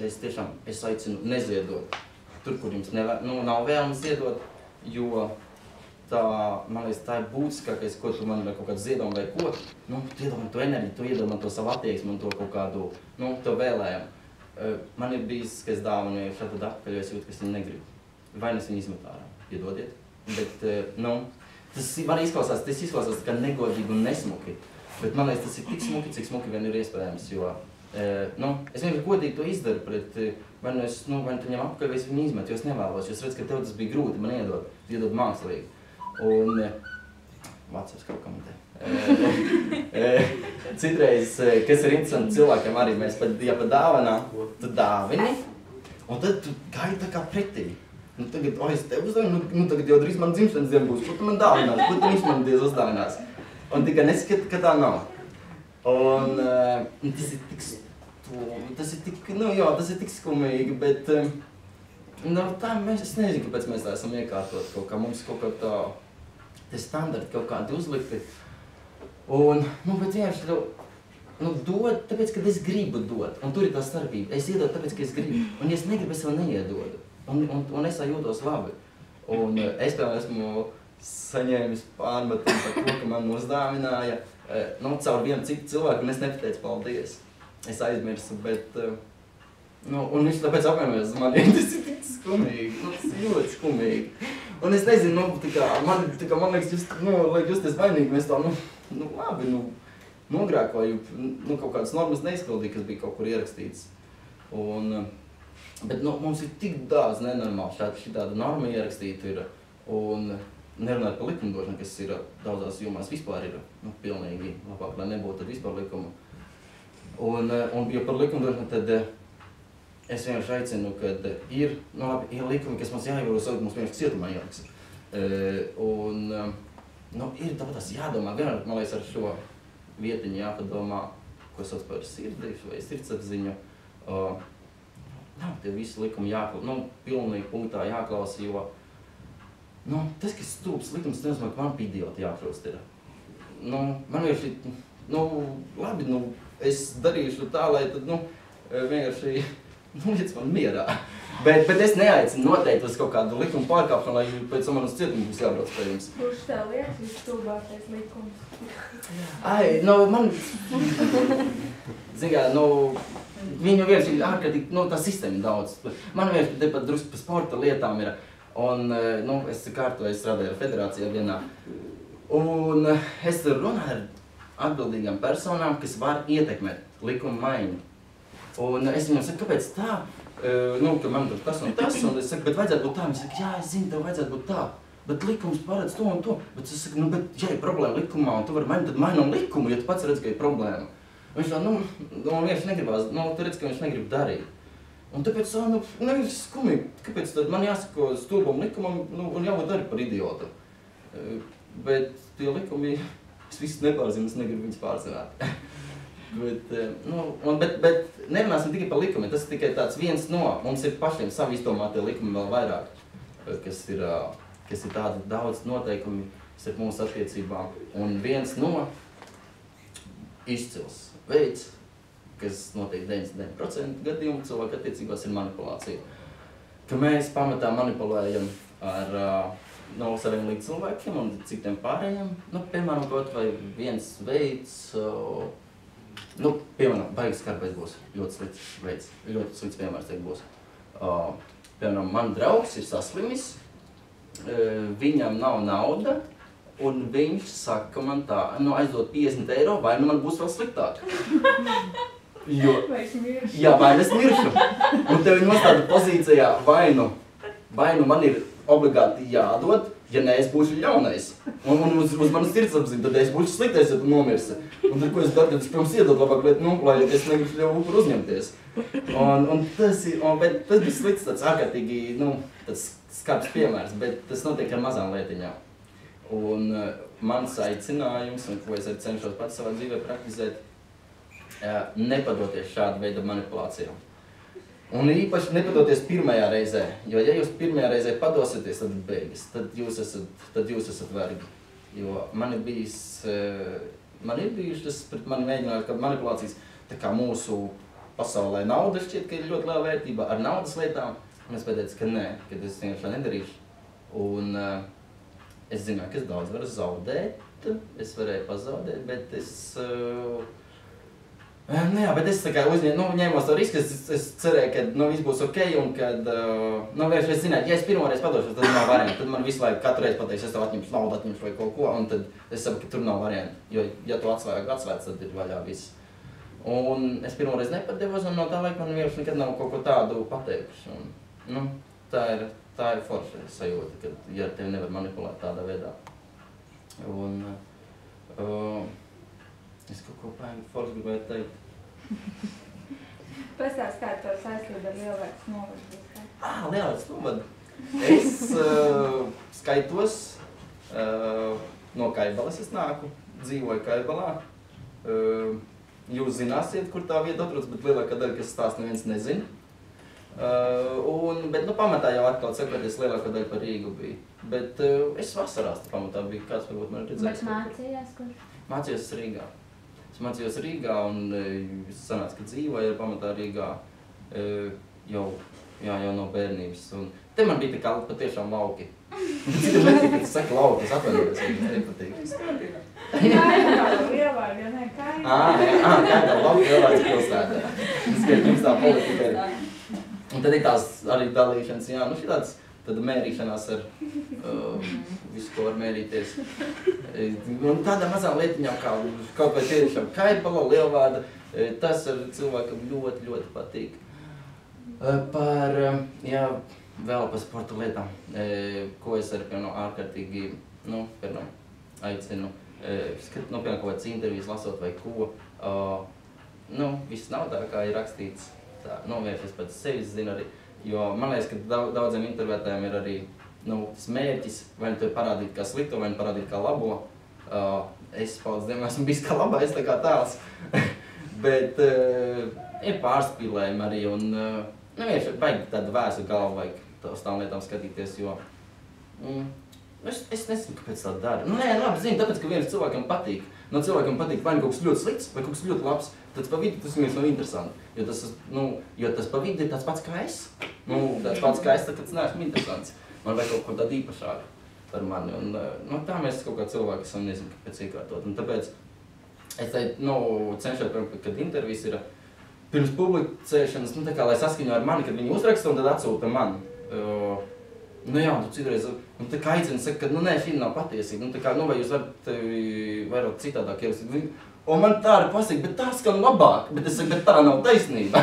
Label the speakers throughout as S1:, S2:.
S1: Es tiešām aicinu neziedot tur, kur jums nav vēlmes ziedot, jo tā, man liekas, tā ir būtiskākais, ko tu man kaut kādu ziedojumu vai ko, tu iedod man to enerģiju, tu iedod man to savu attieksmi un to kaut kādu, to vēlējumu. Man ir bijis, ka es dāvanoju šādu atpakaļ, jo es jūtu, ka es viņu negribu. Vai es viņu izmetu ārā, iedodiet. Bet, tas izklausās kā negodīgi un nesmuki, bet man liekas, tas ir tik smuki, cik smuki vien ir iespējams, jo es vienkārši godīgi to izdaru pret, vai tu ņem apakaļ, vai es viņu izmetu, jo es nevēlos, jo es redzu, ka tev tas bija grūti man iedod mākslīgi. Un WhatsApp kaut komentē. Citreiz, kas ir interesanti cilvēkiem arī, mēs ja pa dāvanā, tu dāvini, un tad tu gaidi tā kā pretī. Tagad, es tev uzdāvinu, tagad jau drīz man dzimšanas diena būs, ko tu man dāvinās, ko tu viņš man diez uzdāvinās. Un tikai neskat, ka tā nav. Un tas ir tik skumīgi, bet tā es nezinu, kāpēc mēs tā esam iekārtot kaut kā, mums kaut kā tā, te standarti kaut kādi uzlikti. Un, bet vienkārši dod, tāpēc, ka es gribu dot, un tur ir tā starpība. Es iedodu tāpēc, ka es gribu, un ja es negribu, es vēl neiedodu. Un es tā jūtos labi. Un es piemēram esmu saņēmis pārmetumu par to, ka man uzdāvināja caur vienu citu cilvēku, un es nepateicu paldies. Es aizmirsu, bet un viņš tāpēc apvienojas uz mani, tas ir tik skumīgi, tas ir ļoti skumīgi. Un es nezinu, man liekas, justies vainīgi, mēs tā, labi, nogrēkoju, kaut kādas normas neizpildīja, kas bija kaut kur ierakstīts. Bet mums ir tik daudz nenormāli šitāda norma ierakstīta ir, un nerunājot par likumdošanu, kas ir daudzās jomās vispār ir pilnīgi labāk, lai nebūtu tad vispār likuma. Un ja par likumdošanu, tad es vienkārši aicinu, kad ir likumi, kas mums jāievēro, mums vienkārši cietumā ieliks. Ir tāpēc jādomā, vienmēr, man liekas, ar šo vietiņu jāpadomā, ko sauc par sirdīšu vai sirdsapziņu. Tie visi likumi pilnīgi punktā jāklausa, jo tas, kas stulbs likums, nenozīmē, ka man idioti jākļūst ir. Man vienkārši, labi, es darīšu tā, lai tad, vienkārši, liec man mierā. Bet es neaicinu noteikti uz kaut kādu likumu pārkāpšanu, lai pēc tam man uz cietumu būs jābrauc pie jums.
S2: Kurš tev liekas visstulbākais likums?
S1: Man... Zin kā, viņu vienkārši ir ārkārtīgi, tā sistēma ir daudz. Man vienkārši tepat drusku par sporta lietām ir, un, es strādāju ar federācijā vienā, un es tur runāju ar atbildīgām personām, kas var ietekmēt likuma maiņu. Un es viņam saku, kāpēc tā? Ka man tur tas un tas, un es saku, bet vajadzētu būt tā. Viņš saka, jā, es zinu, tev vajadzētu būt tā. Bet likums paredz to un to. Bet es saku, ja ir problēma likumā, un tu vari mainīt, tad mainām likumu, ja tu pats redz, ka ir problēma. Viņš tā, vienkārši negribās, tu redz, ka viņš negrib darīt. Un tāpēc, nevis skumīgi, kāpēc tad man jāsako stulbam likumam, un jābūt arī par idiotu. Bet tie likumi, es visus nepārzinu, es negribu viņus pārzināt. Bet nerunāsim tikai par likumiem, tas ir tikai tāds viens no, mums ir pašiem savi izdomātie likumi vēl vairāk, kas ir tādi daudz noteikumi starp mūsu attiecībām. Un viens no izcils veids, kas notiek 99% gadījumu cilvēku attiecībās, ir manipulācija. Ka mēs pamatā manipulējam ar saviem līdzcilvēkiem un citiem pārējiem. Piemēram, kaut vai viens veids, piemēram, baigas skarbais būs ļoti slikts veids, ļoti slikts piemērs teikt būs. Piemēram, man draugs ir saslimis, viņam nav nauda, un viņš saka man tā, aizdod 50 eiro, vai man būs vēl sliktāk.
S2: Vai es miršu?
S1: Jā, vai es miršu. Un tev ir nostāda pozīcijā, vai nu man ir obligāti jādod, ja ne, es būšu ļaunais. Un uz manas sirdsapziņu, tad es būšu sliktais, ja tu nomirsi. Un tad, ko es daru, tad es pirms iedod labāk lietu, lai es negribu jau upuru uzņemties. Bet tas bija slikts, tāds ārkārtīgi, tāds skarbs piemērs, bet tas notiek ar mazām lietiņām. Un mans aicinājums, un ko es arī cenšos pats savā dzīvē praktizēt, nepadoties šāda veida manipulācijām. Un īpaši nepadoties pirmajā reizē, jo ja jūs pirmajā reizē padosieties, tad beigas, tad jūs esat vergi. Jo man ir bijušas pret mani mēģinājumi, ka manipulācijas tā kā mūsu pasaulē nauda šķiet, ka ir ļoti liela vērtība ar naudas lietām. Un es pateicu, ka nē, ka es vienkārši nedarīšu. Un es zināju, ka es daudz varu zaudēt, es varēju pazaudēt, bet es... bet es tā kā ņēmos to risku, es cerēju, ka viss būs ok, un kad, vienkārši es zināju, ja es pirmoreiz padošos, tad nav variantu, tad man visu laiku katru reizi pateiks, es tev atņemšu naudu, atņemšu vai kaut ko, un tad es saprotu, ka tur nav variantu, jo, ja tu atsvērts, tad ir vaļā viss. Un es pirmoreiz nepadevos, un no tā laika man vienkārši nekad nav kaut ko tādu pateikuši. Un, tā ir forša sajūta, kad ja tevi nevar manipulēt tādā veidā. Un es kaut ko forši gribēju teikt.
S2: Pastāst, kā tev saistība ar Lielvārdas novadu?
S1: Lielvārdas novadu. Es skaitos no Kaibalas, es nāku, dzīvoju Kaibalā. Jūs zināsiet, kur tā vieta atrodas, bet lielākā daļa, kas stāst, neviens nezina. Bet pamatā jau atkal sakoties, lielākā daļa par Rīgu bija. Bet es vasarās pamatā biju, kāds varbūt man redzējis.
S3: Bet mācījās kur?
S1: Mācījos Rīgā. Es mācījos Rīgā un es sanācu, ka dzīvoju pamatā Rīgā jau no bērnības. Un te man bija tā kā patiešām lauki. Citam netika, kad tu saki lauki, es atvainojos, ja nepatīk.
S2: Lielvārda, ja ne,
S1: Kaitā, lauki Lielvārdas pilsētā. Es skaidrs, jums tā politika ir. Un tad ir tās arī dalīšanas, šitāds, tad mērīšanās ar visu, ko var mērīties. Un tādā mazā lietiņām, kā kaut vai tiešām Kaipala, Lielvārda, tas ar cilvēkam ļoti, ļoti patīk. Vēl par sporta lietām, ko es arī, ārkārtīgi, aicinu, piemēram, kaut kāds intervijas lasot vai ko, viss nav tā, kā ir rakstīts. Vienkārši es pēc sevis zinu arī, jo man liekas, ka daudziem intervētājiem ir arī tas mērķis, vai nu tev parādīt kā slikto, vai nu parādīt kā labo. Es, paldies Dievam, esmu bijis kā labais, tā kā tēls, bet ir pārspīlējumi arī, un vienkārši vajag tādu vēsu galvu, vajag uz tām lietām skatīties, jo es nezinu, kāpēc tā dara. Labi, zinu, tāpēc, ka viens cilvēkam patīk. No cilvēkam patīk vai nu kaut kas ļoti slikts, vai kaut kas ļoti labs, tad pa vidu tas vienkārši nav interesanti. Jo tas pa vidu ir tāds pats kā es. Tāds pats kā es, tad tas neesmu interesants. Man vajag kaut ko tādu īpašāku par mani. Un tā mēs kaut kā cilvēki esam, nezinu, kāpēc iekārtot. Un tāpēc es cenšos, kad intervijas ir pirms publicēšanas, tā kā lai saskaņo ar mani, kad viņi uzraksta un tad atsūta man. Tu citreiz, tā kā aicina, saka, ka, nē, šī nav patiesība, vai jūs varat citādāk ierakstīt. Un man tā arī pasaka, bet tā skan labāk, bet es saku, bet tā nav taisnība.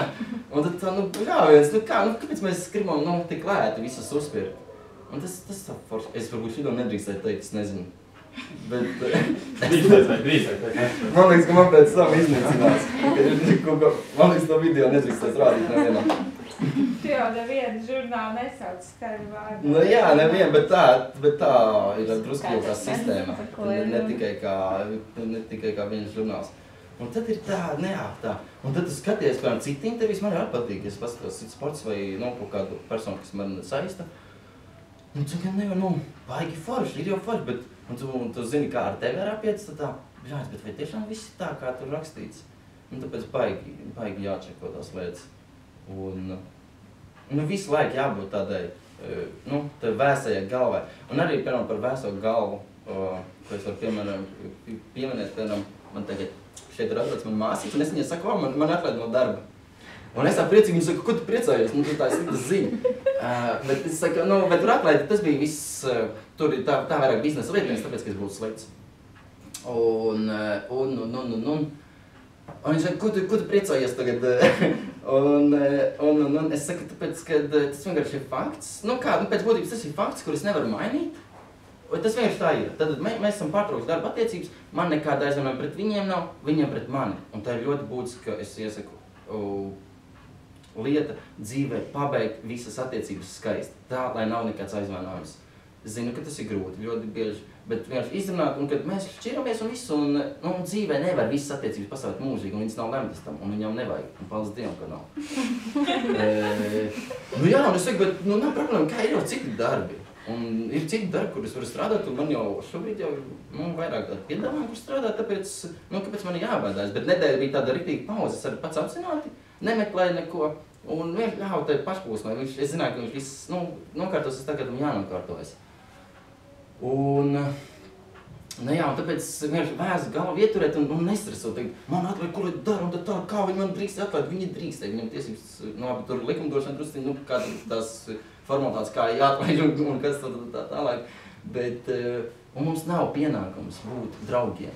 S1: Un tad kāpēc mēs gribam, tik lēti visus uzspirkt? Un tas tā forši, es varbūt šito nedrīkstēju teikt, es nezinu. Bet... Man liekas, ka man pēc tam iznīcinās. Man liekas, to video nedrīkstēs rādīt nevienam.
S2: Tu jau nevienu žurnālu nesauc skaļu vārdu.
S1: Nevienu, bet tā ir drusku jau kā sistēma. Ne tikai kā viens žurnāls. Un tad ir tā. Un tad tu skaties, piemēram, citi intervijas, man arī patīk, ja es paskatos cits sports vai kaut kādu personu, kas man saista. Un tu baigi forši, ir jau forši, bet tu zini, kā ar tevi ir apiet, tad tā, bet vai tiešām viss ir tā, kā tur rakstīts? Un tāpēc baigi jāčeko tās lietas. Un visu laiku jābūt tādai, vēsajai galvai. Un arī, piemēram, par vēso galvu, ko es varu pieminēt, piemēram, man tagad šeit ir atbrauc man māsīca, un es viņai saku, man atlaid no darba. Un es tā priecīgi, viņa saka, ko tu priecājies? Tā ir slikta ziņa. Bet es saku, bet tur atlaid, tas bija viss, tur ir tā vairāk biznesa lietnes, tāpēc, ka es būtu slikts. Un viņš saka, ko tu priecājies tagad? Un es saku, tāpēc, ka tas vienkārši ir fakts. Pēc būtības tas ir fakts, kur es nevaru mainīt. Tas vienkārši tā ir. Tad mēs esam pārtraukuši darba attiecības, man nekāda aizvainojuma pret viņiem nav, viņiem pret mani. Un tā ir ļoti būtiska, es iesaku, lieta dzīvē pabeigt visas attiecības skaisti. Tā, lai nav nekāds aizvainojums. Es zinu, ka tas ir grūti, ļoti bieži, bet vienkārši izrunāt, un kad mēs šķiramies un visu, un dzīvē nevar visas attiecības pastāvēt mūžīgi, un viņas nav lemtas tam, un viņam nevajag, un paldies Dievam, ka nav. Un es saku, bet nav problēma, kā ir jau citi darbi. Un ir citi darbi, kur es varu strādāt, un man jau šobrīd jau vairāk tādu piedāvājumu, kur strādāt, tāpēc, kāpēc man ir jābēdājas. Bet nedēļa bija tāda riktīga pauze, es arī pats apzināti nemeklēja neko. Un vienkārši ļauj tai pašplūsmai. Es zināju, ka viņš viss nokārtos, es tagad viņam jānokārtojas. Un, nu jā, un tāpēc vienkārši vēzu galvu ieturēt un nestresot. Man atvēr, ko lai dara, un tā, kā viņi man drīkst atvērt, viņi drīkstēja. Viņam tiesības, tur likumdošana drusciņ, kā tās formalitātes, kā jāatvēr un kas tā tālāk. Bet, un mums nav pienākums būt draugiem.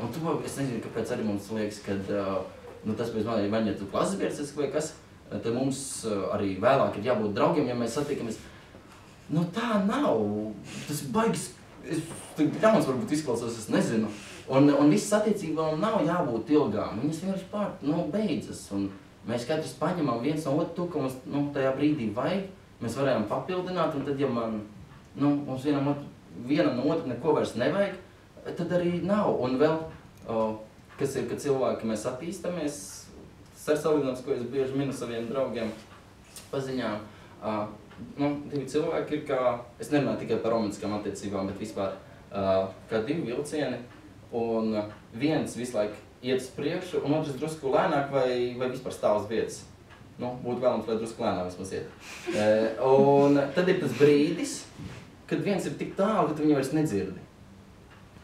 S1: Un to, es nezinu, kāpēc arī mums liekas, kad, tas pēc man, ja tu klases biedrs vai kas, tad mums arī vēlāk ir jābūt draugiem, ja mēs satiekamies. Tā nav. Tas ir baigs, ļauns varbūt izklausās, es nezinu. Un visas attiecībām nav jābūt ilgām. Viņas vienkārši beidzas. Un mēs katrs paņemam viens no otru to, ka mums tajā brīdī vajag. Mēs varējām papildināt, un tad, ja mums vienam no otru neko vairs nevajag, tad arī nav. Un vēl, kas ir, ka cilvēki mēs attīstamies, ar salīdzinājums, ko es bieži minu saviem draugiem paziņām, divi cilvēki ir kā, es nerunāju tikai par romantiskām attiecībām, bet vispār kā divi vilcieni, un viens visu laiku iet uz priekšu, un otrs drusku lēnāk vai vispār stāv uz vietas. Būtu vēlams, lai drusku lēnāk vismaz iet. Un tad ir tas brīdis, kad viens ir tik tālu, ka tu viņu vairs nedzirdi.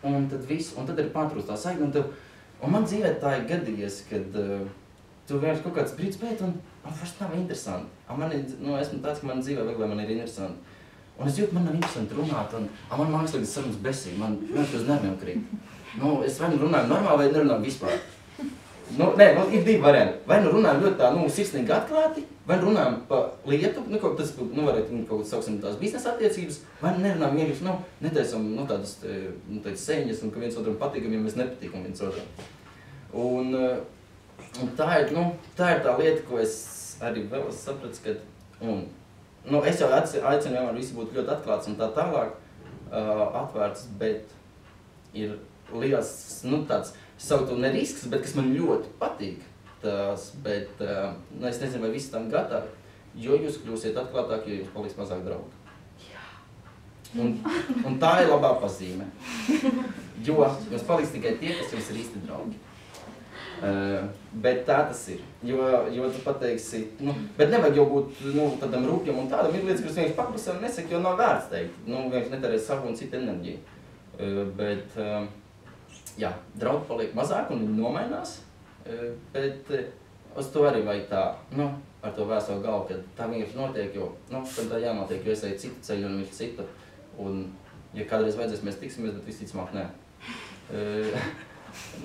S1: Un tad ir pārtrūst tā saikne, un man dzīvē tā ir gadījies, kad tu vienkārši kaut kāds brīdis pēc, un vairs nav interesanti. Esmu tāds, ka man dzīvē vajag, lai man ir interesanti. Un es jūtu, man nav interesanti runāt, un man māks liekas sarunas besīgi, man vienkārši uz nerviem krīt. Es vai runāju normāli, vai nerunāju vispār. Ir divi varianti. Vai runājam ļoti tā, sirsnīgi atklāti, vai runājam pa lietu, tas varētu kaut kāds sauksim tās biznesa attiecības, vai nerunājam vienkārši, netaisam tādas sēņas, un ka viens otram patīkam, ja mēs nepatīkam viens otram. Un tā ir tā lieta, ko es arī vēl sapratu, ka es jau aicinu vienmēr visi būt ļoti atklāts un tā tālāk atvērts, bet ir liels, tāds, es saucu to ne risks, bet kas man ļoti patīk tās, bet es nezinu, vai visi tam gatavi, jo jūs kļūsiet atklātāki, jo jūs paliks mazāk draugi. Un tā ir labā pazīme, jo jums paliks tikai tie, kas jums ir īsti draugi. Bet tā tas ir, jo tu pateiksi, bet nevajag jau būt tādam rūpjam un tādam, ir lietas, kuras vienkārši paklusē un nesaka, jo nav vērts teikt, vienkārši netērēs savu un citu enerģiju. Bet, jā, draugi paliek mazāk un viņi nomainās, bet uz to arī vajag tā, ar to vēso galvu, ka tā vienkārši notiek, jo, tad tā jānotiek, jo es eju citu ceļu un viņš citu, un, ja kādreiz vajadzēs, mēs tiksimies, bet visticamāk nē.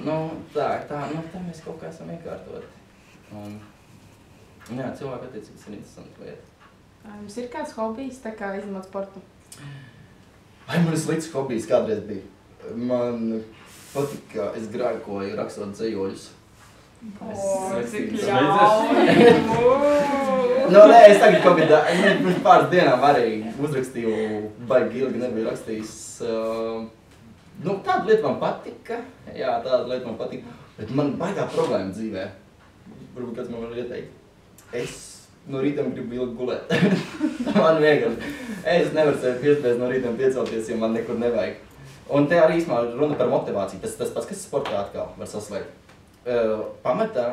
S1: Tā mēs kaut kā esam iekārtoti. Un, jā, cilvēku attiecības ir interesanta lieta.
S3: Jums ir kāds hobijs, tā kā izņemot sportu?
S1: Man slikts hobijs kādreiz bija. Man patika, es grēkoju rakstot dzejoļus.
S2: Cik ļauni!
S1: Es tagad kaut kādā, pirms pāris dienām arī uzrakstīju, baigi ilgi nebiju rakstījis. Tāda lieta man patika, bet man baigā problēma dzīvē. Varbūt kāds man var ieteikt. Es no rītiem gribu ilgi gulēt. Man vienkārši. Es nevaru sevi piespēst no rītiem piecelties, jo man nekur nevajag. Un te arī īsmā runa par motivāciju. Tas pats, kas sportā atkal var saslēgt. Pamatā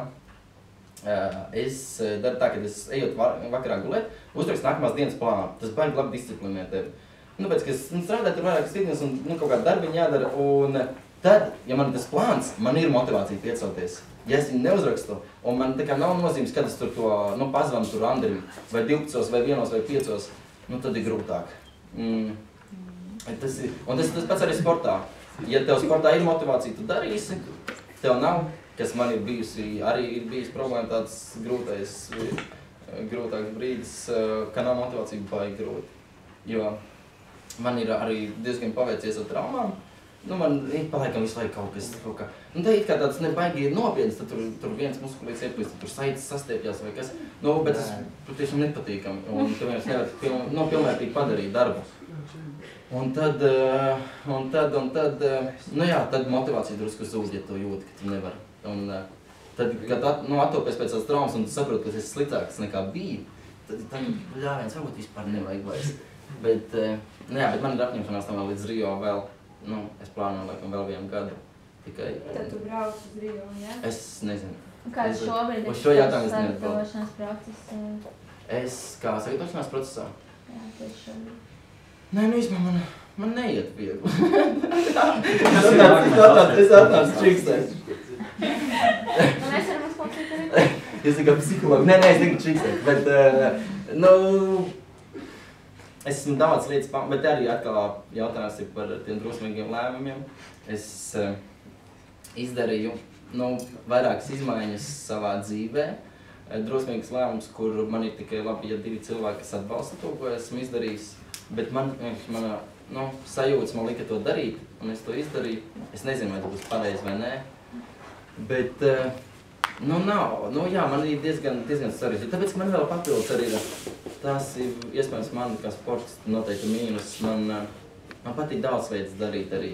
S1: es daru tā, kad es ejot vakarā gulēt, uzrakstu nākamās dienas plānu. Tas baigi labi disciplinē tevi. Pēc, ka es strādāju tur vairākas dienas un kaut kādu darbiņu jādara, un tad, ja man ir tas plāns, man ir motivācija piecelties. Ja es viņu neuzrakstu, un man tā kā nav nozīmes, kad es tur to, pazvanu tur Andrim, vai 12, vai 1, vai 5, tad ir grūtāk. Tas pats arī sportā. Ja tev sportā ir motivācija, tu darīsi, tev nav, kas man ir bijusi, arī ir bijis problēma tāds grūtāks brīdis, ka nav motivācija baigi grūti. Jo man ir arī diezgan paveicies ar traumām. Man palaikam visu laiku kaut kā. Tā it kā tāds nebaigi nopietns, tad tur viens muskulīts ieplīst, tur saites sastiepjās vai kas. Bet tas patiešām nepatīkami, un tu vienkārši nevar pilnvērtīgi padarīt darbu. Un tad, tad motivācija drusku zūd, ja tu jūti, ka tu nevari. Un tad, kad attopies pēc tās traumas un tu saproti, ka tas ir sliktāks nekā bija, tad ļāviens varbūt vispār nevajag vairs. Bet man ir apņemšanās tam vēl līdz Rio vēl, es plānoju laikam vēl 1 gadu tikai.
S2: Tad tu brauc uz Rio, ja?
S1: Es nezinu.
S4: Kāds šobrīd
S1: uz šo jautājumu es
S4: sagatavošanās process?
S1: Es kā sagatavošanās procesā?
S4: Jā, tieši šobrīd.
S1: Nē, nu īstenībā man neiet viegli.
S5: Es
S1: atnācu čikstēt.
S4: Mēs varam uzklausīt arī?
S1: Es tikai psihologu. Nē, es tikai čikstēt, bet, esmu daudz lietas, bet arī atkal jautājums ir par tiem drosmīgiem lēmumiem. Es izdarīju, vairākas izmaiņas savā dzīvē. Drosmīgs lēmums, kur man ir tikai labi, ja 2 cilvēki, kas atbalsta to, ko esmu izdarījis. Bet mana sajūtas man lika to darīt, un es to izdarīju. Es nezinu, vai tas būs pareizi vai nē. Bet, jā, man ir diezgan sarežģīti. Tāpēc, ka man vēl papildus arī ir, tas ir iespējams man kā sports noteikti mīnus. Man patīk daudz lietas darīt arī.